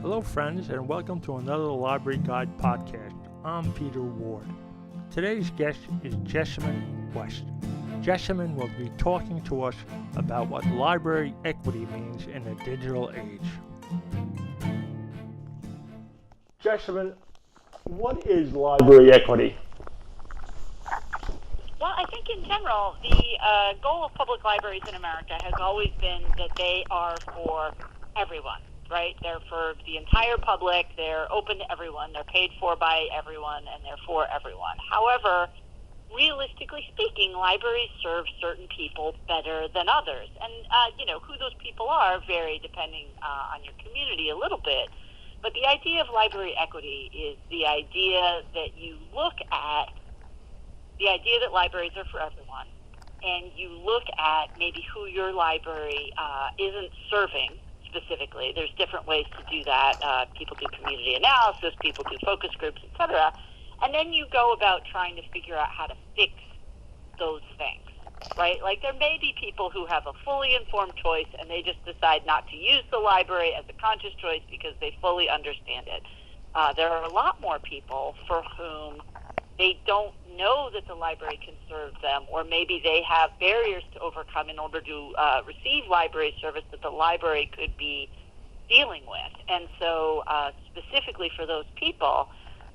Hello, friends, and welcome to another Library Guide podcast. I'm Peter Ward. Today's guest is Jessamyn West. Jessamyn will be talking to us about what library equity means in the digital age. Jessamyn, what is library equity? Well, I think in general, the goal of public libraries in America has always been that they are for everyone, right? They're for the entire public, they're open to everyone, they're paid for by everyone, and they're for everyone. However, realistically speaking, libraries serve certain people better than others. And, who those people are vary depending on your community a little bit. But the idea of library equity is the idea that you look at the idea that libraries are for everyone, and you look at maybe who your library isn't serving specifically. There's different ways to do that. People do community analysis, people do focus groups, etc. And then you go about trying to figure out how to fix those things, right? Like there may be people who have a fully informed choice and they just decide not to use the library as a conscious choice because they fully understand it. There are a lot more people for whom they don't know that the library can serve them, or maybe they have barriers to overcome in order to receive library service that the library could be dealing with. And so specifically for those people,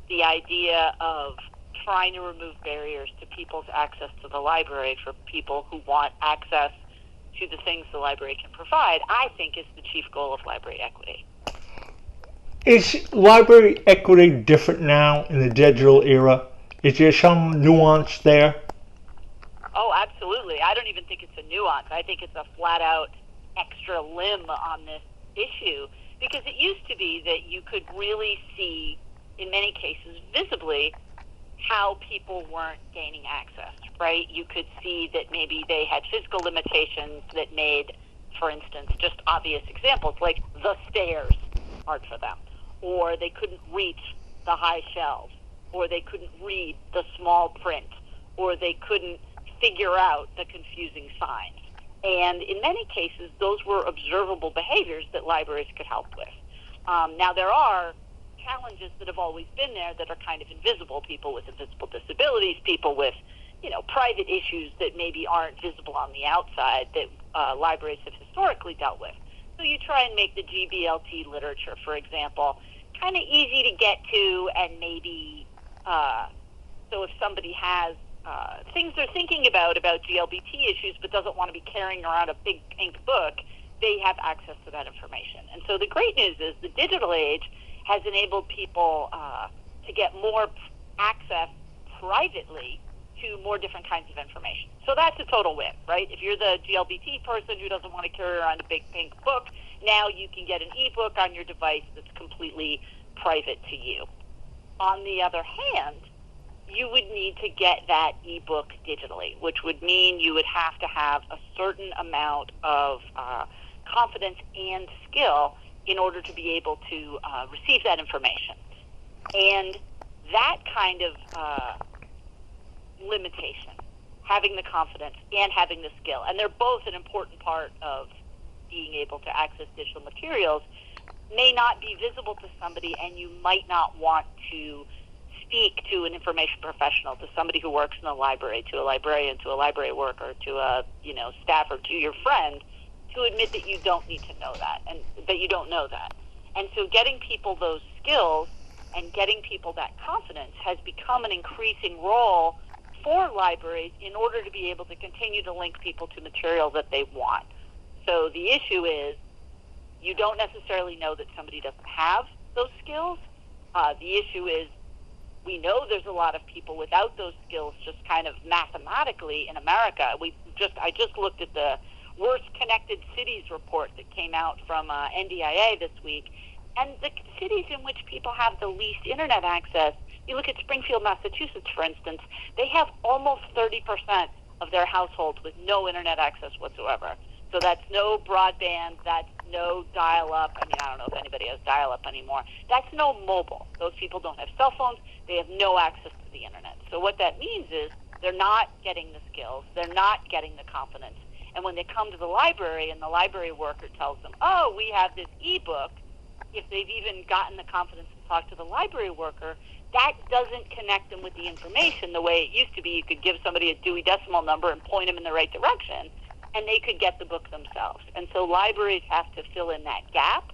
the idea of trying to remove barriers to people's access to the library for people who want access to the things the library can provide, I think is the chief goal of library equity. Is library equity different now in the digital era? Is there some nuance there? Oh, absolutely. I don't even think it's a nuance. I think it's a flat-out extra limb on this issue, because it used to be that you could really see, in many cases, visibly, how people weren't gaining access, right? You could see that maybe they had physical limitations that made, for instance, just obvious examples, like the stairs hard for them, or they couldn't reach the high shelves, or they couldn't read the small print, or they couldn't figure out the confusing signs. And in many cases, those were observable behaviors that libraries could help with. Now, there are challenges that have always been there that are kind of invisible, people with invisible disabilities, people with, private issues that maybe aren't visible on the outside that libraries have historically dealt with. So you try and make the GBLT literature, for example, kind of easy to get to, and maybe so if somebody has things they're thinking about GLBT issues but doesn't want to be carrying around a big pink book, they have access to that information. And so the great news is the digital age has enabled people to get more access privately to more different kinds of information. So that's a total win, right? If you're the GLBT person who doesn't want to carry around a big pink book, now you can get an ebook on your device that's completely private to you. On the other hand, you would need to get that ebook digitally, which would mean you would have to have a certain amount of confidence and skill in order to be able to receive that information. And that kind of limitation, having the confidence and having the skill, and they're both an important part of being able to access digital materials, may not be visible to somebody, and you might not want to speak to an information professional, to somebody who works in the library, to a librarian, to a library worker, to a staff, or to your friend, to admit that you don't need to know that, and that you don't know that. And so getting people those skills and getting people that confidence has become an increasing role for libraries in order to be able to continue to link people to material that they want. So the issue is, you don't necessarily know that somebody doesn't have those skills. The issue is, we know there's a lot of people without those skills just kind of mathematically in America. I just looked at the Worst Connected Cities report that came out from NDIA this week, and the cities in which people have the least internet access, you look at Springfield, Massachusetts, for instance, they have almost 30% of their households with no internet access whatsoever. So that's no broadband, that's no dial-up. I don't know if anybody has dial-up anymore. That's no mobile. Those people don't have cell phones. They have no access to the internet. So what that means is they're not getting the skills. They're not getting the confidence. And when they come to the library and the library worker tells them, oh, we have this ebook if they've even gotten the confidence to talk to the library worker, that doesn't connect them with the information the way it used to be. You could give somebody a Dewey Decimal number and point them in the right direction, and they could get the book themselves. And so libraries have to fill in that gap.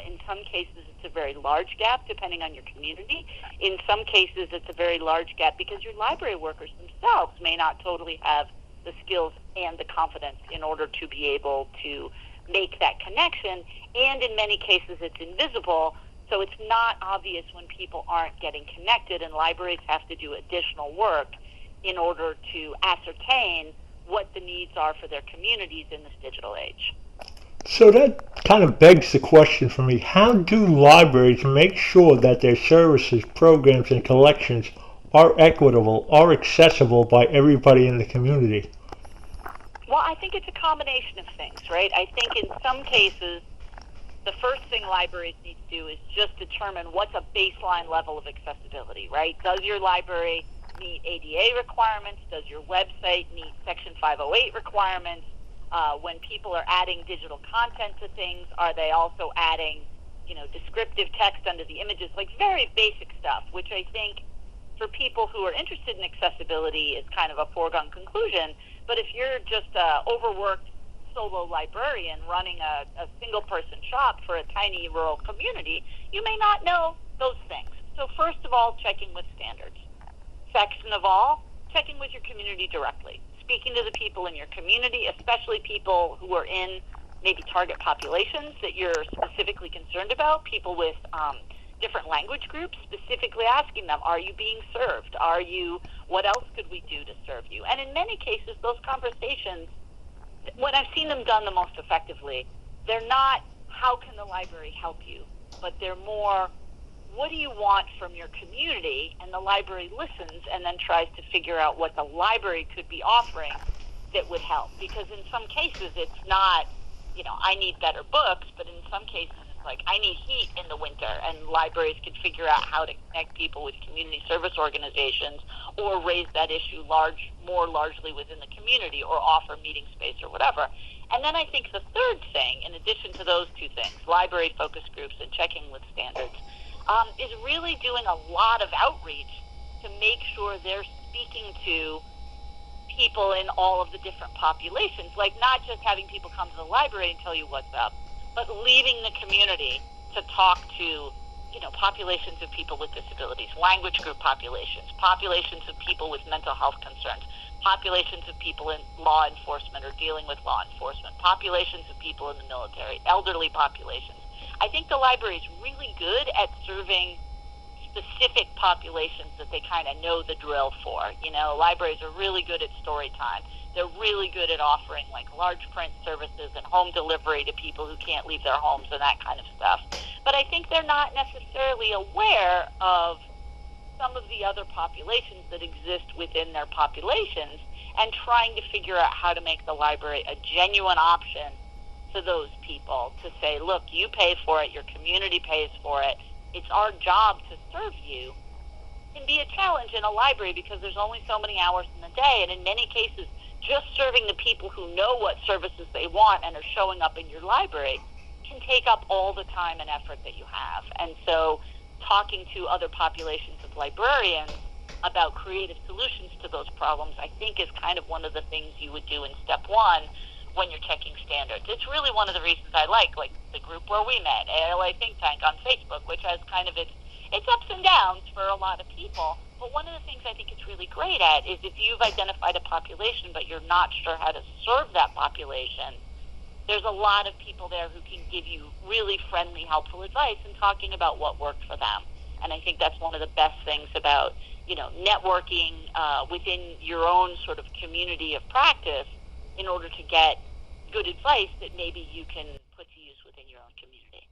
In some cases, it's a very large gap, depending on your community. In some cases, it's a very large gap because your library workers themselves may not totally have the skills and the confidence in order to be able to make that connection. And in many cases, it's invisible, so it's not obvious when people aren't getting connected, and libraries have to do additional work in order to ascertain what the needs are for their communities in this digital age. So that kind of begs the question for me, how do libraries make sure that their services, programs, and collections are equitable, are accessible by everybody in the community? Well, I think it's a combination of things, right? I think in some cases, the first thing libraries need to do is just determine what's a baseline level of accessibility, right? Does your library meet ADA requirements? Does your website meet Section 508 requirements? When people are adding digital content to things, are they also adding, descriptive text under the images? Like very basic stuff, which I think for people who are interested in accessibility is kind of a foregone conclusion. But if you're just an overworked solo librarian running a single-person shop for a tiny rural community, you may not know those things. So first of all, checking with standards. Second of all, checking with your community directly. Speaking to the people in your community, especially people who are in maybe target populations that you're specifically concerned about, people with different language groups, specifically asking them, are you being served? What else could we do to serve you? And in many cases, those conversations, when I've seen them done the most effectively, they're not, how can the library help you? But they're more, what do you want from your community? And the library listens and then tries to figure out what the library could be offering that would help. Because in some cases, it's not, I need better books, but in some cases, it's like, I need heat in the winter, and libraries can figure out how to connect people with community service organizations or raise that issue more largely within the community or offer meeting space or whatever. And then I think the third thing, in addition to those two things, library focus groups and checking with standards, is really doing a lot of outreach to make sure they're speaking to people in all of the different populations, like not just having people come to the library and tell you what's up, but leaving the community to talk to, populations of people with disabilities, language group populations, populations of people with mental health concerns, populations of people in law enforcement or dealing with law enforcement, populations of people in the military, elderly populations. I think the library is really good at serving specific populations that they kind of know the drill for. Libraries are really good at story time. They're really good at offering like large print services and home delivery to people who can't leave their homes and that kind of stuff. But I think they're not necessarily aware of some of the other populations that exist within their populations and trying to figure out how to make the library a genuine option to those people to say, look, you pay for it, your community pays for it, it's our job to serve you, can be a challenge in a library because there's only so many hours in the day, and in many cases, just serving the people who know what services they want and are showing up in your library can take up all the time and effort that you have. And so talking to other populations of librarians about creative solutions to those problems, I think is kind of one of the things you would do in step one when you're checking standards. It's really one of the reasons I like the group where we met, ALA Think Tank on Facebook, which has kind of its ups and downs for a lot of people. But one of the things I think it's really great at is if you've identified a population but you're not sure how to serve that population, there's a lot of people there who can give you really friendly, helpful advice and talking about what worked for them. And I think that's one of the best things about, networking within your own sort of community of practice in order to get good advice that maybe you can put to use within your own community.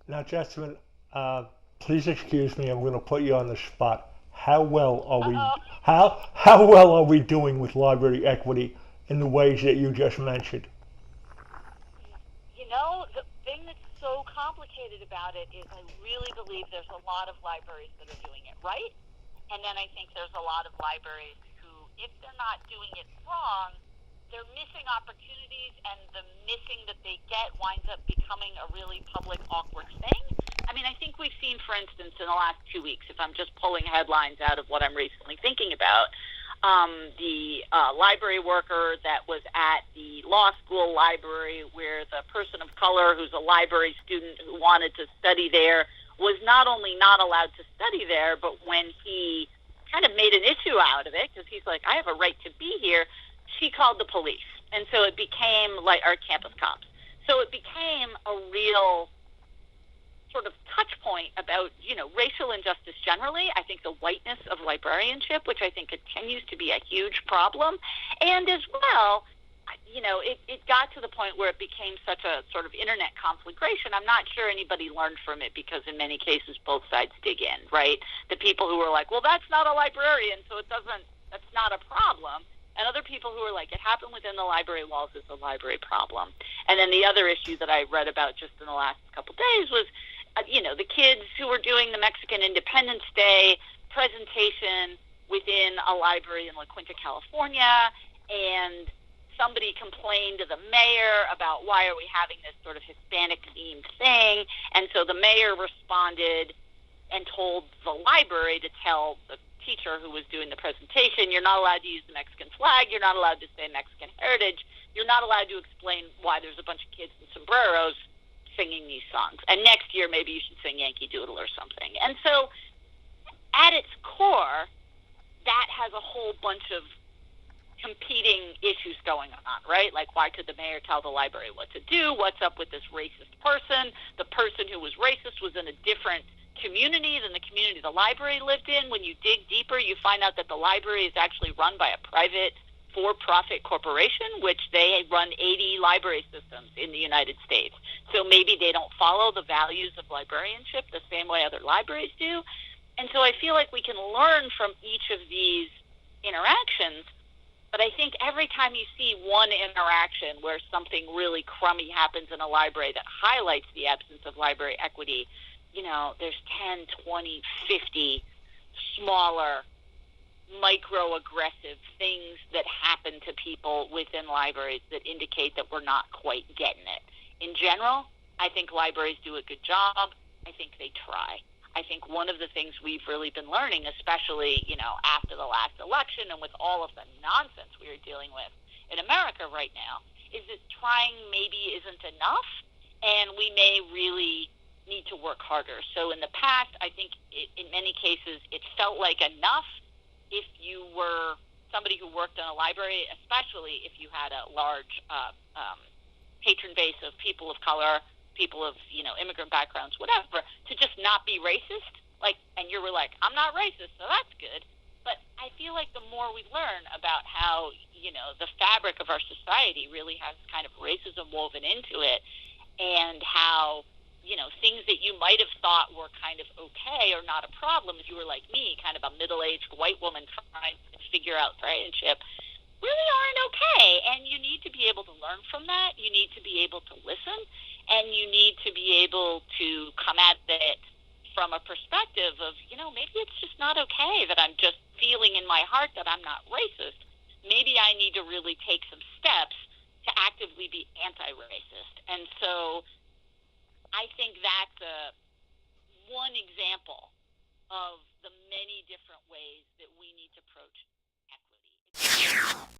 Now, Jessamyn, please excuse me. I'm going to put you on the spot. How well are we? How well are we doing with library equity in the ways that you just mentioned? The thing that's so complicated about it is I really believe there's a lot of libraries that are doing it right, and then I think there's a lot of libraries who, if they're not doing it wrong, they're missing opportunities, and the missing that they get winds up becoming a really public, awkward thing. seen, for instance, in the last 2 weeks, if I'm just pulling headlines out of what I'm recently thinking about, the library worker that was at the law school library where the person of color who's a library student who wanted to study there was not only not allowed to study there, but when he kind of made an issue out of it, because he's like, I have a right to be here, she called the police. And so it became like our campus cops. So it became a real sort of touch point about, racial injustice generally. I think the whiteness of librarianship, which I think continues to be a huge problem. And as well, it got to the point where it became such a sort of internet conflagration. I'm not sure anybody learned from it because in many cases both sides dig in, right? The people who were like, well, that's not a librarian, so that's not a problem. And other people who were like, it happened within the library walls, is a library problem. And then the other issue that I read about just in the last couple of days was, the kids who were doing the Mexican Independence Day presentation within a library in La Quinta, California, and somebody complained to the mayor about why are we having this sort of Hispanic-themed thing. And so the mayor responded and told the library to tell the teacher who was doing the presentation, you're not allowed to use the Mexican flag, you're not allowed to say Mexican heritage, you're not allowed to explain why there's a bunch of kids in sombreros singing these songs. And next year, maybe you should sing Yankee Doodle or something. And so at its core, that has a whole bunch of competing issues going on, right? Like, why could the mayor tell the library what to do? What's up with this racist person? The person who was racist was in a different community than the community the library lived in. When you dig deeper, you find out that the library is actually run by a private for-profit corporation, which they run 80 library systems in the United States. So maybe they don't follow the values of librarianship the same way other libraries do. And so I feel like we can learn from each of these interactions. But I think every time you see one interaction where something really crummy happens in a library that highlights the absence of library equity, there's 10, 20, 50 smaller, microaggressive things that happen to people within libraries that indicate that we're not quite getting it. In general, I think libraries do a good job. I think they try. I think one of the things we've really been learning, especially, after the last election and with all of the nonsense we are dealing with in America right now, is that trying maybe isn't enough, and we may really need to work harder. So in the past, I think in many cases it felt like enough if you were somebody who worked in a library, especially if you had a large patron base of people of color, people of, immigrant backgrounds, whatever, to just not be racist. And you were like, I'm not racist, so that's good. But I feel like the more we learn about how, the fabric of our society really has kind of racism woven into it, and how, things that you might have thought were kind of okay or not a problem if you were like me, kind of a middle-aged white woman trying to figure out friendship, really aren't okay. And you need to be able to learn from that. You need to be able to listen, and you need to be able to come at it from a perspective of, maybe it's just not okay that I'm just feeling in my heart that I'm not racist. Maybe I need to really take some steps to actively be anti-racist. And so I think that's one example of the many different ways that we need to approach equity.